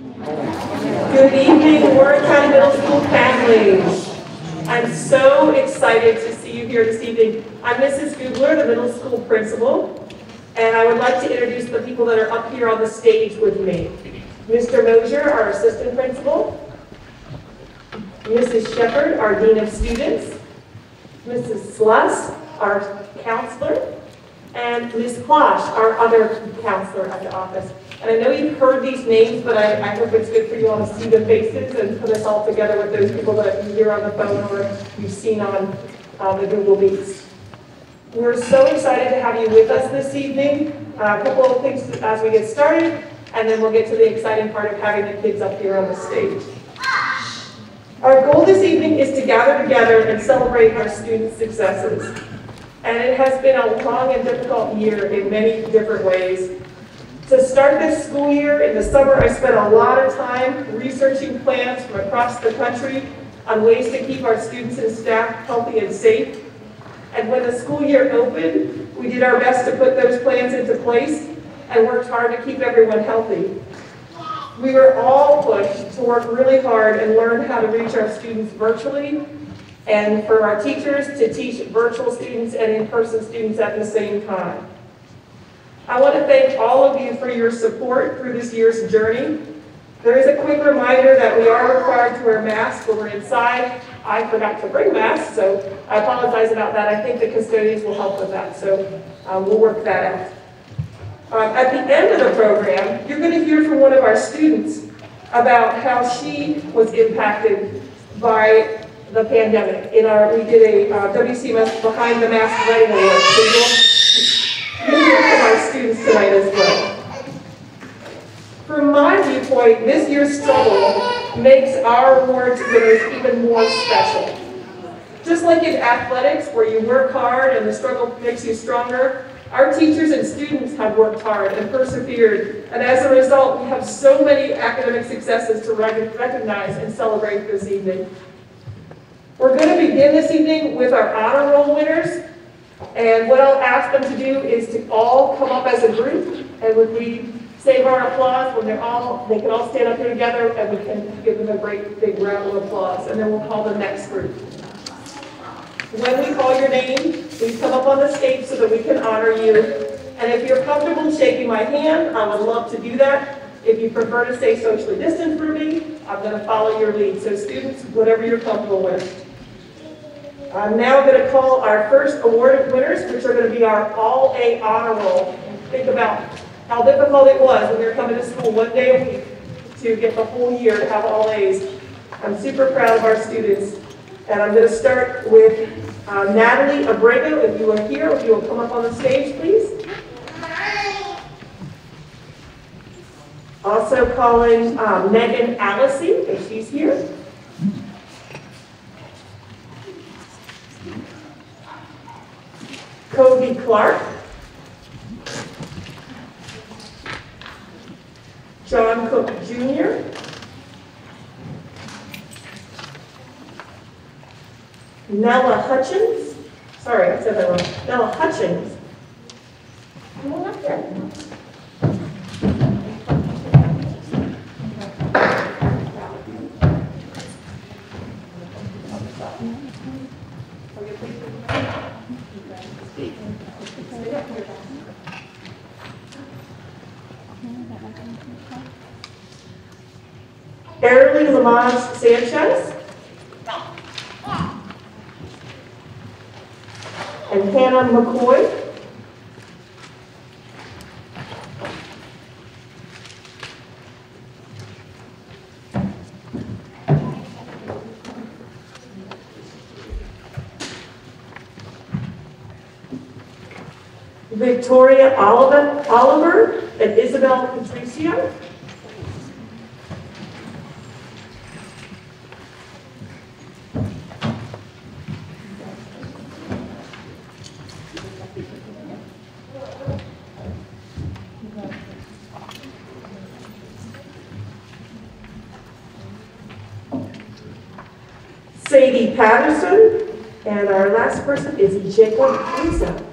Good evening, Warren County Middle School families. I'm so excited to see you here this evening. I'm Mrs. Gubler, the middle school principal, and I would like to introduce the people that are up here on the stage with me. Mr. Mosier, our assistant principal, Mrs. Shepard, our dean of students, Mrs. Sluss, our counselor, and Ms. Klosh, our other counselor at the office. And I know you've heard these names, but I hope it's good for you all to see the faces and put us all together with those people that you hear on the phone or you've seen on the Google Meets. We're so excited to have you with us this evening. A couple of things as we get started, and then we'll get to the exciting part of having the kids up here on the stage. Our goal this evening is to gather together and celebrate our students' successes. And it has been a long and difficult year in many different ways. To start this school year, in the summer, I spent a lot of time researching plans from across the country on ways to keep our students and staff healthy and safe. And when the school year opened, we did our best to put those plans into place and worked hard to keep everyone healthy. We were all pushed to work really hard and learn how to reach our students virtually, and for our teachers to teach virtual students and in-person students at the same time. I want to thank all of you for your support through this year's journey. There is a quick reminder that we are required to wear masks when we're inside. I forgot to bring masks, so I apologize about that. I think the custodians will help with that, so we'll work that out. At the end of the program, you're going to hear from one of our students about how she was impacted by the pandemic. We did a WCMS Behind the Mask Writing Award, so you'll hear from our students tonight as well. From my viewpoint, this year's struggle makes our awards winners even more special. Just like in athletics, where you work hard and the struggle makes you stronger, our teachers and students have worked hard and persevered, and as a result, we have so many academic successes to recognize and celebrate this evening. We're going to begin this evening with our honor roll winners, and what I'll ask them to do is to all come up as a group, and when we save our applause, when they can all stand up here together, and we can give them a great big round of applause, and then we'll call the next group. When we call your name, please come up on the stage so that we can honor you. And if you're comfortable shaking my hand, I would love to do that. If you prefer to stay socially distant from me, I'm going to follow your lead. So students, whatever you're comfortable with. I'm now going to call our first award winners, which are going to be our All-A Honor Roll. Think about how difficult it was when we were coming to school one day a week to get the whole year to have all A's. I'm super proud of our students. And I'm going to start with Natalie Abrego. If you are here, if you will come up on the stage, please. Also calling Megan Allison, if she's here. Kobe Clark. John Cook Jr. Nella Hutchins. Sorry, I said that wrong. Nella Hutchins. Come on up there. Early Lamont Sanchez. And Hannah McCoy. Victoria Oliver and Isabel Patricio. Sadie Patterson, and our last person is Jacob Lisa.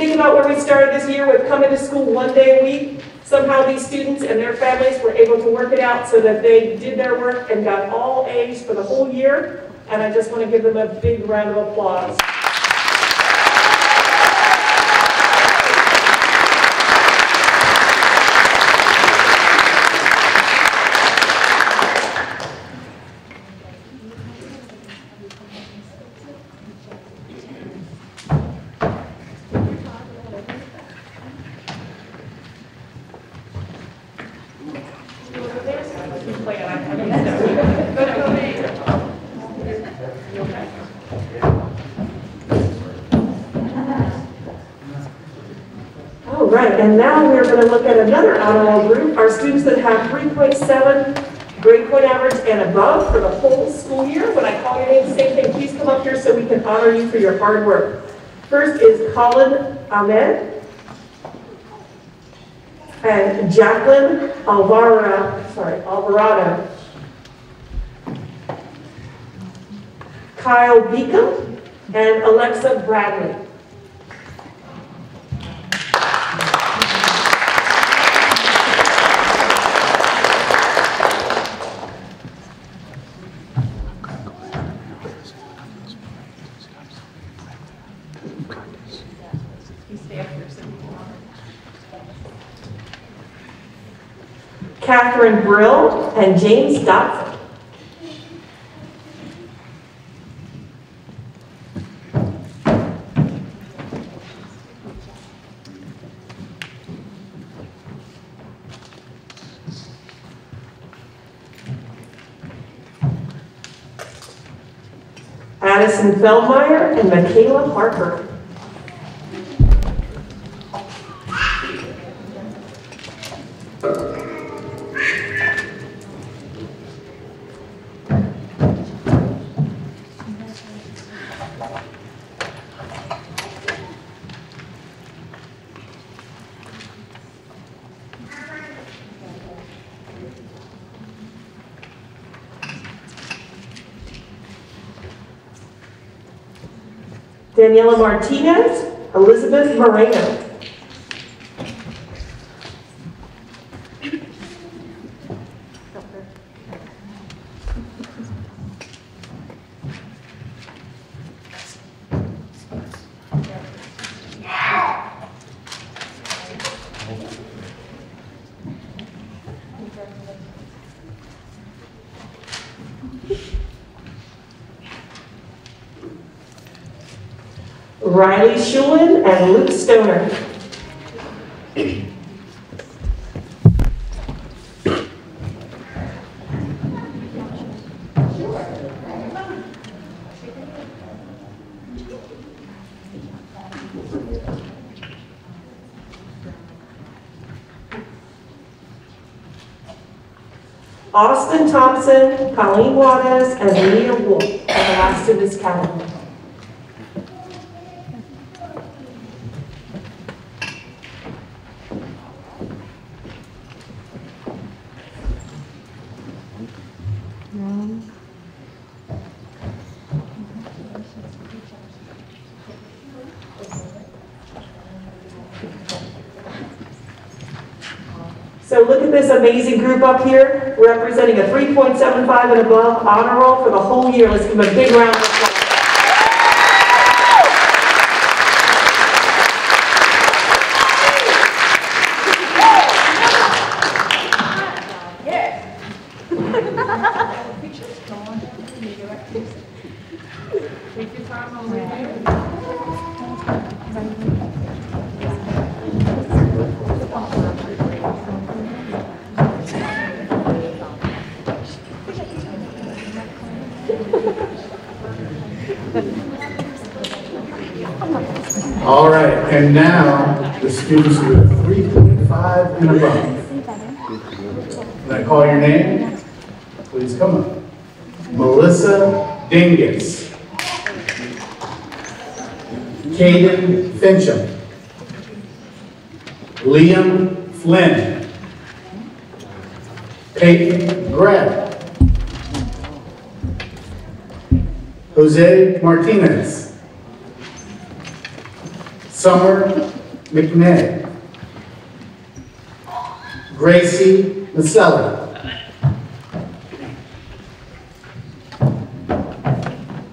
think about where we started this year with coming to school 1 day a week, somehow these students and their families were able to work it out so that they did their work and got all A's for the whole year. And I just want to give them a big round of applause. All right, and now we're going to look at another honor roll group, our students that have 3.7 grade point average and above for the whole school year. When I call your name, same thing, please come up here so we can honor you for your hard work. First is Colin Ahmed and Jacqueline Alvarado. Kyle Beacom and Alexa Bradley. Catherine Brill and James Dotson. Addison Feldmeyer and Michaela Harper. Daniela Martinez, Elizabeth Moreno. Riley Shulin and Luke Stoner. Austin Thompson, Colleen Juarez, and Leah Wolf are the last of this calendar. So look at this amazing group up here, representing a 3.75 and above honor roll for the whole year. Let's give them a big round of applause. Take your time over here. All right, and now the students who are 3.5 and above. When I call your name, please come up. Melissa Dingus. Caden Fincham. Liam Flynn. Peyton Greb. Jose Martinez. Summer McNair. Gracie Maselli.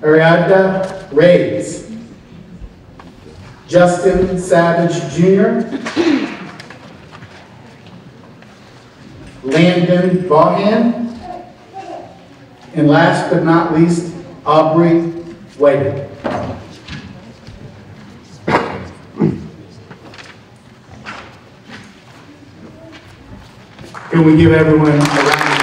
Ariadna Reyes. Justin Savage Jr. Landon Vaughan. And last but not least, Aubrey Whiting. Can we give everyone a round of applause?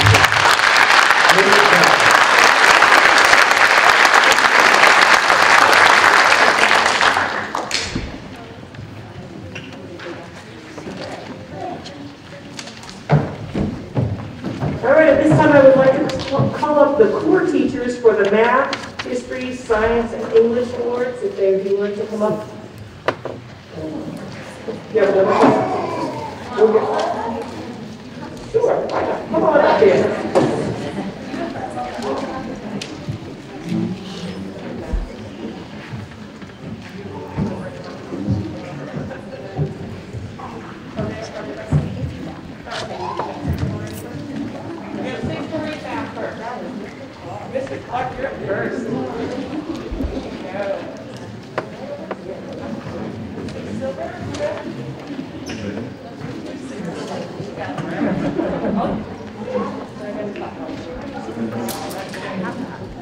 All right, at this time I would like to call up the core teachers for the math, history, science, and English awards, if they would be willing to come up. Yeah, sure, why not? Come on up here. Mr. Clark, you're up first.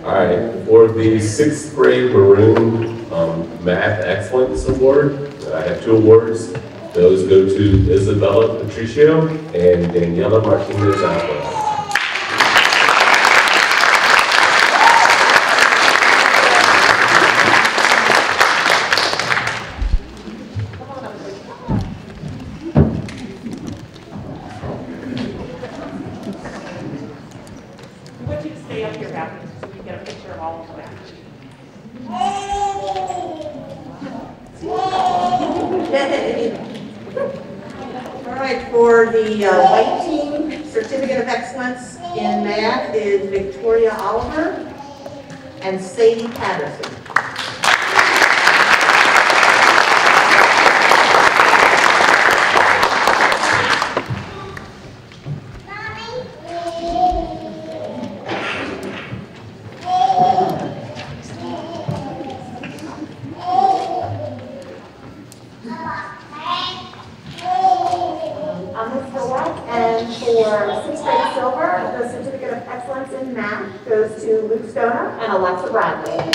All right, for the 6th grade Maroon Math Excellence Award, I have 2 awards. Those go to Isabella Patricio and Daniela Martinez-Alvarez. All right, for the white team, Certificate of Excellence in Math is Victoria Oliver and Sadie Patterson. And for 6th grade silver, the Certificate of Excellence in Math goes to Luke Stoner and Alexa Bradley.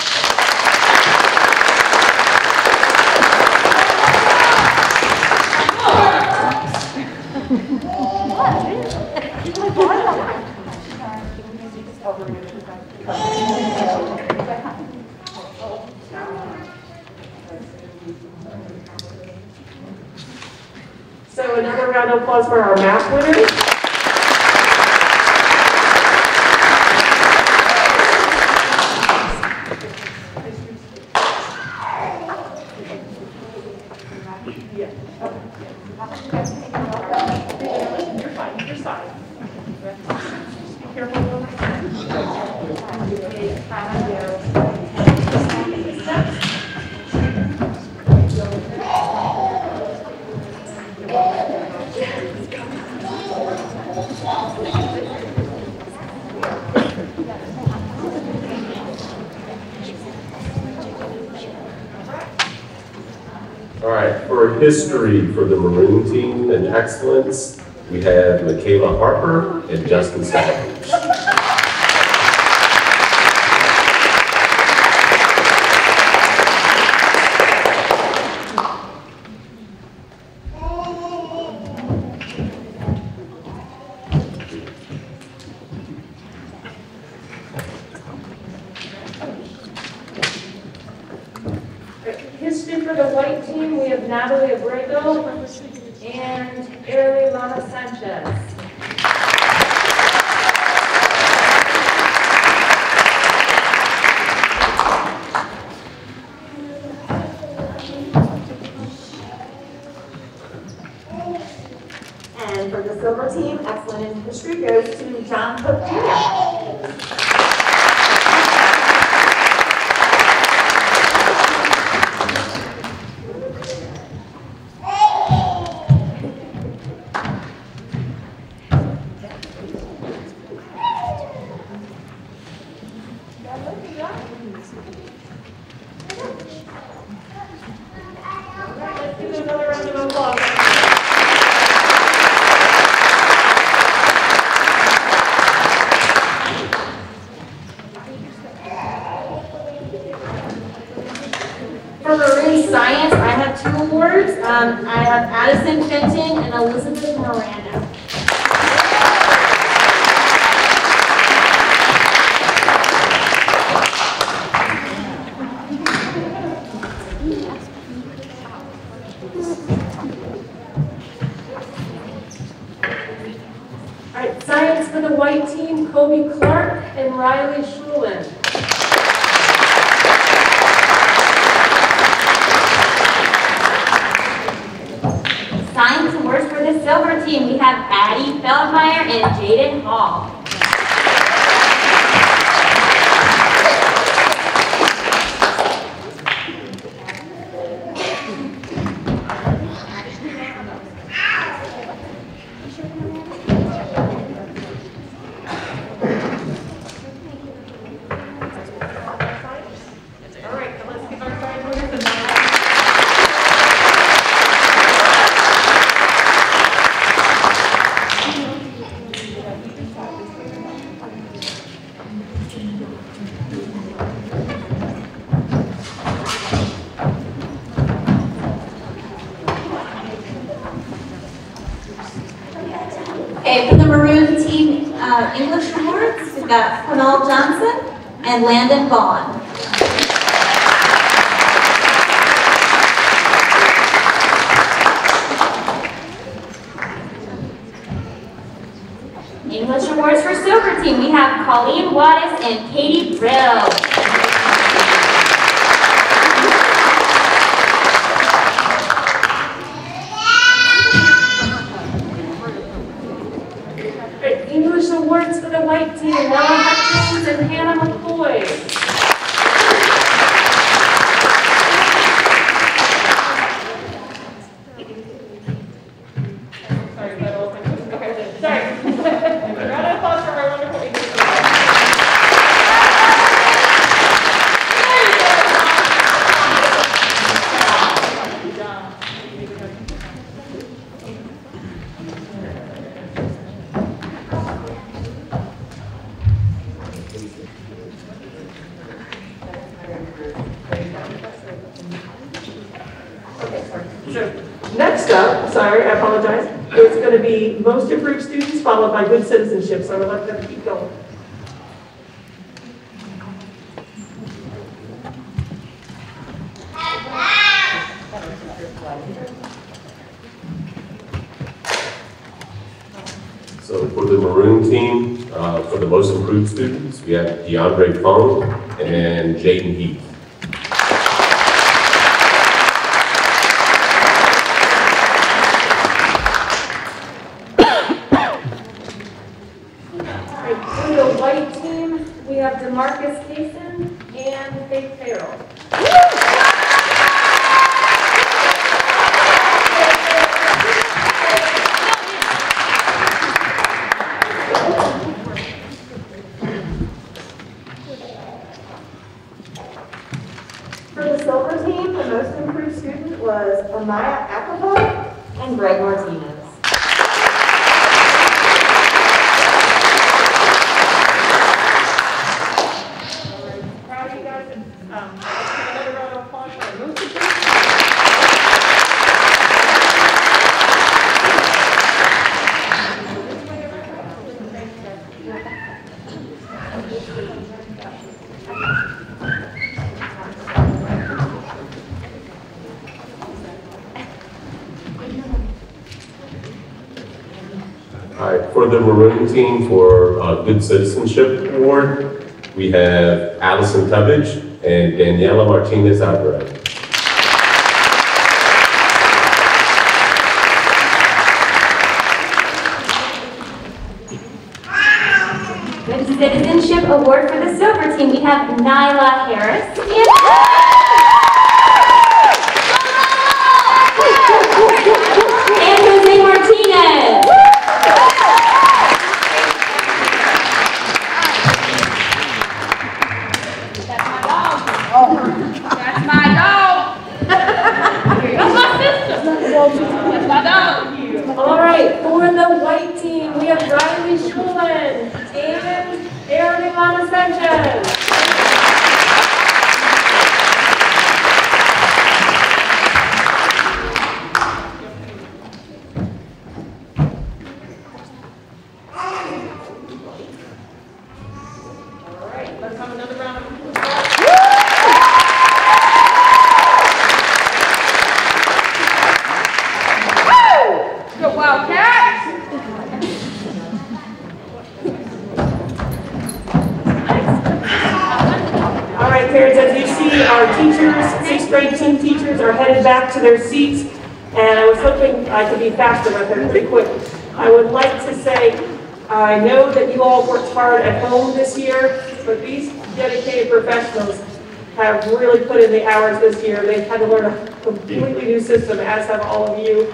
So another round of applause for our math winners. You're fine, you're fine. Be careful. All right, for history for the Maroon team and excellence, we have Michaela Harper and Justin Savage. History for the white team, we have Natalie Abrego and Airly Lana Sanchez. And for the silver team, excellent in history goes to John Cook Jr. I have Addison Fenton and Elizabeth Miranda. All right, science for the white team, Kobe Clark and Riley Schulin. Science and words for the silver team, we have Addie Feldmeyer and Jaden Hall. Okay, for the Maroon team English awards, we've got Quinal Johnson and Landon Vaughn. English awards for silver team, we have Colleen Wattis and Katie Brill. English awards for the white team, Noah Hutchins and Hannah McCoy. Sorry, that was my okay, sorry. Round of applause for our wonderful English So, next up, sorry, I apologize, it's going to be most improved students followed by good citizenship, so I would like them to keep going. So for the Maroon team, for the most improved students, we have DeAndre Fong and Jaden Heath. For the white team, we have DeMarcus Cason and Faith Farrell. For the silver team, the most improved student was Amaya Acapulco and Greg Martinez. Proud of you guys, and let's give another round of applause for our most improved. All right, for the Maroon team for Good Citizenship Award, we have Allison Tubbage and Daniela Martinez Alvarez. Good Citizenship Award for the silver team, we have Nyla Harris and Jose Martinez. That's my dog. That's my sister. That's my dog. All right, for the white team, we have Riley Schulin and Aaron Ivana Sanchez. our teachers, 6th grade team teachers, are headed back to their seats, and I was hoping I could be faster with it, pretty quick. I would like to say, I know that you all worked hard at home this year, but these dedicated professionals have really put in the hours this year. They've had to learn a completely new system, as have all of you,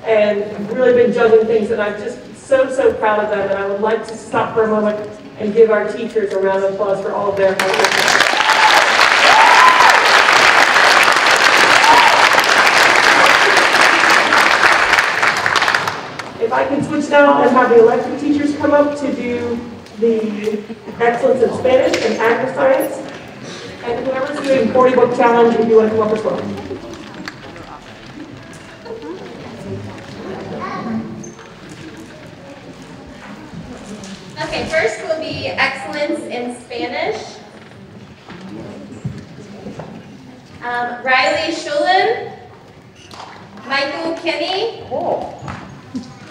and really been juggling things, and I'm just so proud of them, and I would like to stop for a moment and give our teachers a round of applause for all of their hard work. If I can switch now and have the elected teachers come up to do the Excellence in Spanish and Agri-Science, and whoever's doing 40-book challenge, if you want to come up as well. Okay, first will be Excellence in Spanish. Riley Shulin, Michael Kinney,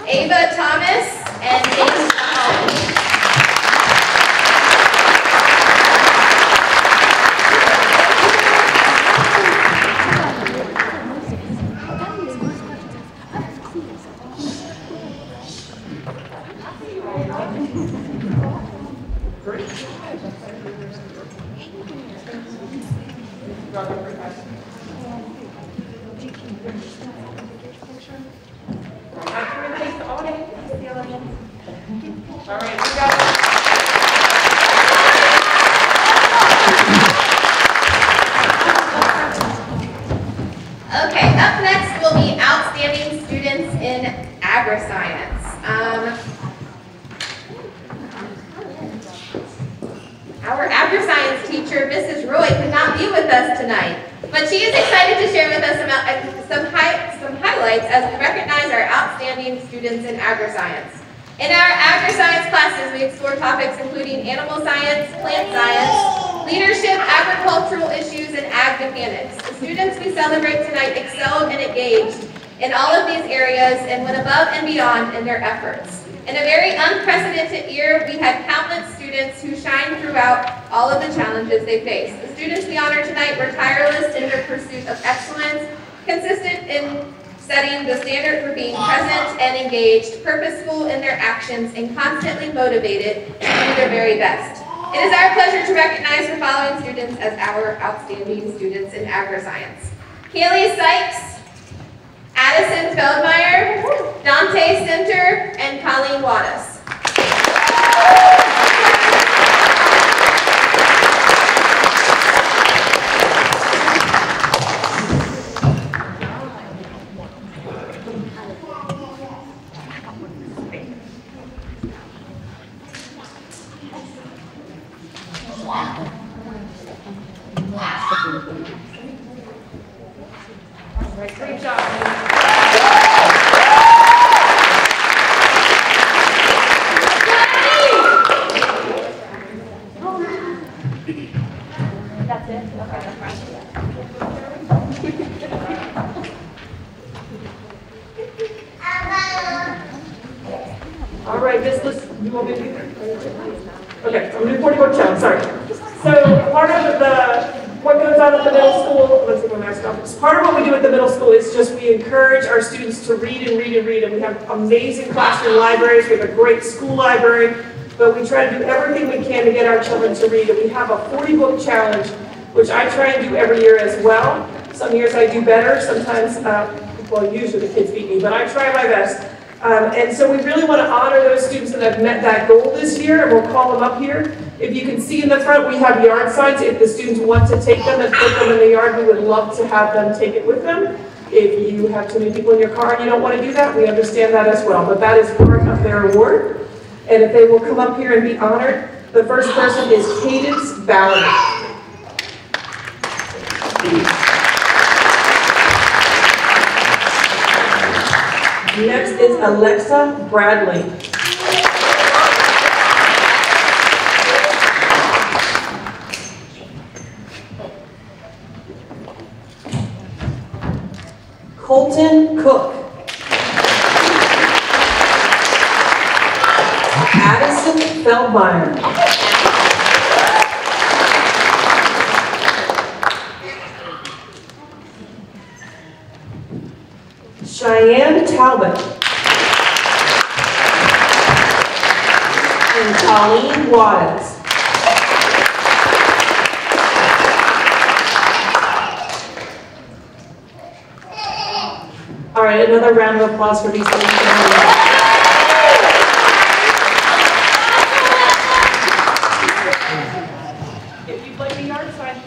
Ava Thomas, and James Holland. Okay, up next will be Outstanding Students in Agri-Science. Our Agri-Science teacher, Mrs. Roy, could not be with us tonight, but she is excited to share with us some highlights as we recognize our outstanding students in Agri-Science. In our Agri-Science classes, we explore topics including animal science, plant science, leadership, agricultural issues, and ag mechanics. The students we celebrate tonight excelled and engaged in all of these areas and went above and beyond in their efforts. In a very unprecedented year, we had countless students who shined throughout all of the challenges they faced. The students we honor tonight were tireless in their pursuit of excellence, consistent in setting the standard for being present and engaged, purposeful in their actions, and constantly motivated to do their very best. It is our pleasure to recognize the following students as our outstanding students in Agri-Science. Kaylee Sykes, Addison Feldmeyer, Dante Center, and Colleen Wattis. Great job. That's it? Okay. All right, Miss Liz, you want me to do that? Okay, I'm doing 40-book challenge, sorry. So part of what goes on at the middle school, let's see my mask off. Part of what we do at the middle school is just we encourage our students to read and read and read, and we have amazing classroom libraries, we have a great school library, but we try to do everything we can to get our children to read, and we have a 40-book challenge, which I try and do every year as well. Some years I do better, sometimes, well, usually the kids beat me, but I try my best. And so we really want to honor those students that have met that goal this year, and we'll call them up here. If you can see in the front, we have yard signs. If the students want to take them and put them in the yard, we would love to have them take it with them. If you have too many people in your car and you don't want to do that, we understand that as well. But that is part of their award. And if they will come up here and be honored, the first person is Cadence Ballard. Next is Alexa Bradley. Colton Cook. Addison Feldmeyer. Talbot. And Colleen Watts. All right, another round of applause for these ladies. If you'd like a yard sign.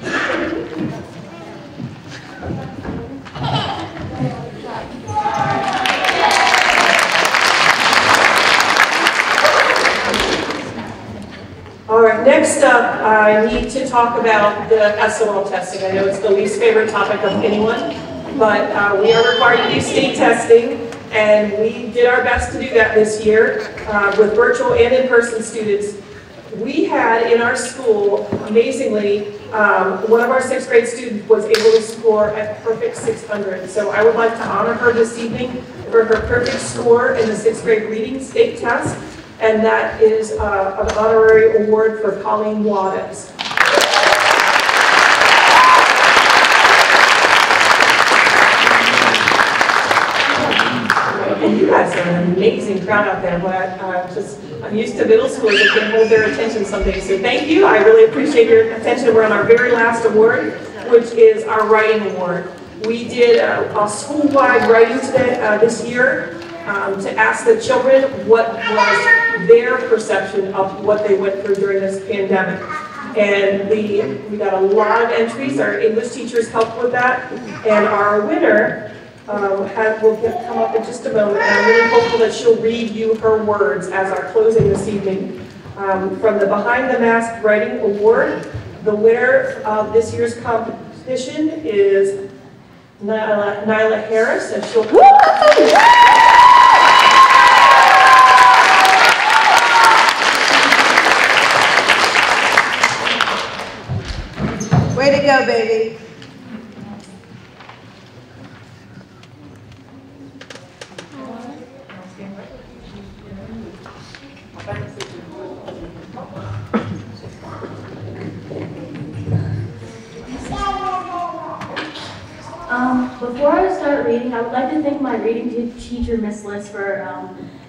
All right, next up, I need to talk about the SOL testing. I know it's the least favorite topic of anyone, but we are required to do state testing, and we did our best to do that this year with virtual and in-person students. We had in our school, amazingly, one of our 6th grade students was able to score a perfect 600. So I would like to honor her this evening for her perfect score in the 6th grade reading state test, and that is an honorary award for Colleen Watts. And you guys are an amazing crowd out there, but I'm used to middle schoolers that can hold their attention some days. So thank you, I really appreciate your attention. We're on our very last award, which is our writing award. We did a school-wide writing today, this year to ask the children what was their perception of what they went through during this pandemic. And we got a lot of entries. Our English teachers helped with that, and our winner will come up in just a moment, and I'm really hopeful that she'll read you her words as our closing this evening. From the Behind the Mask Writing Award, the winner of this year's competition is Nyla Harris, and she'll come up. Way to go, baby. Before I start reading, I would like to thank my reading teacher, Miss Liz, for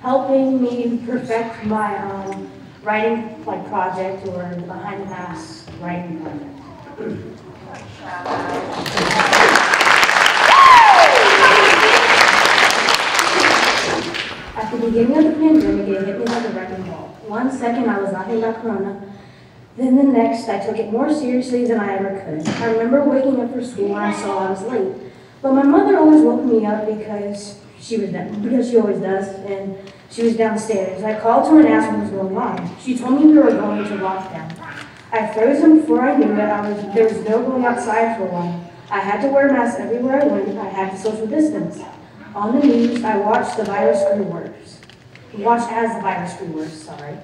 helping me perfect my writing project, or Behind the Mask writing project. At the beginning of the pandemic, it hit me like a wrecking ball. 1 second I was laughing about Corona, then the next I took it more seriously than I ever could. I remember waking up for school when I saw I was late. But my mother always woke me up because she always does, and she was downstairs. I called her and asked what was going on. She told me we were going into lockdown. I froze, and before I knew it, there was no going outside for a while. I had to wear a mask everywhere I went. I had to social distance. On the news, I watched the virus grew worse. Watched as the virus grew worse, sorry.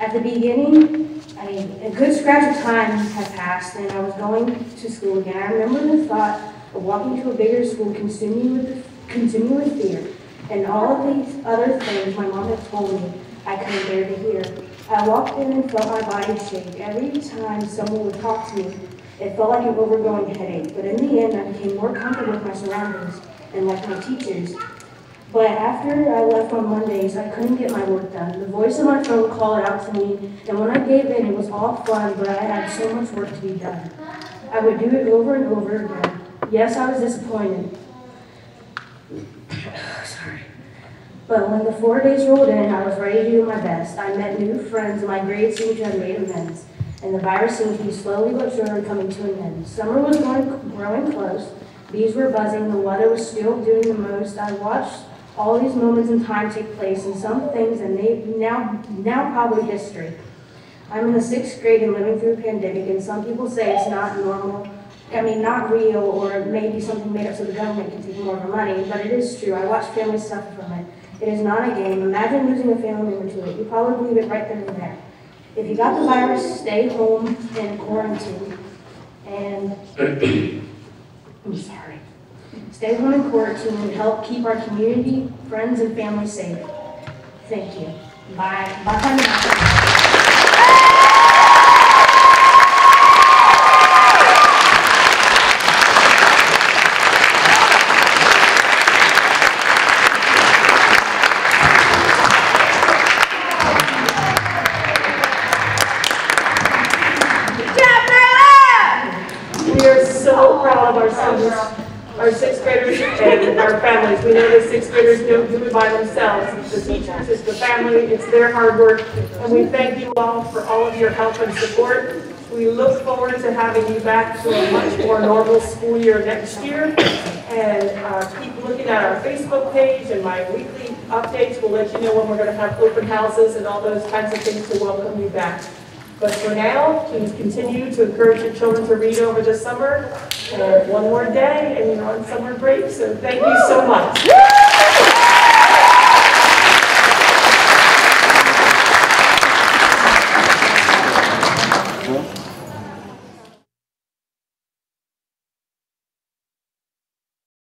At the beginning, a good scratch of time had passed, and I was going to school again. I remember the thought of walking to a bigger school continuing with fear, and all of these other things my mom had told me I couldn't bear to hear. I walked in and felt my body shake. Every time someone would talk to me, it felt like an overgrowing headache, but in the end, I became more comfortable with my surroundings and like my teachers. But after I left on Mondays, I couldn't get my work done. The voice on my phone called out to me, and when I gave in, it was all fun, but I had so much work to be done. I would do it over and over again. Yes, I was disappointed. Sorry. But when the 4 days rolled in, I was ready to do my best. I met new friends, and my grades seemed to have made amends. And the virus seemed to be slowly but surely coming to an end. Summer was growing close. Bees were buzzing. The weather was still doing the most. I watched all these moments in time take place, and some things, and they now probably history. I'm in the 6th grade and living through a pandemic, and some people say it's not normal. Not real, or maybe something made up so the government can take more of our money, but it is true. I watch families suffer from it. It is not a game. Imagine losing a family member to it. You probably believe it right then and there. If you got the virus, stay home and quarantine. And I'm sorry. Stay home and quarantine and help keep our community, friends, and family safe. Thank you. Bye. Bye. the sixth graders don't do it by themselves. It's the teachers, it's the family, it's their hard work. And we thank you all for all of your help and support. We look forward to having you back to a much more normal school year next year. And keep looking at our Facebook page and my weekly updates. We'll let you know when we're going to have open houses and all those kinds of things to welcome you back. But for now, please continue to encourage your children to read over the summer. And one more day and you're on summer break. So thank you so much.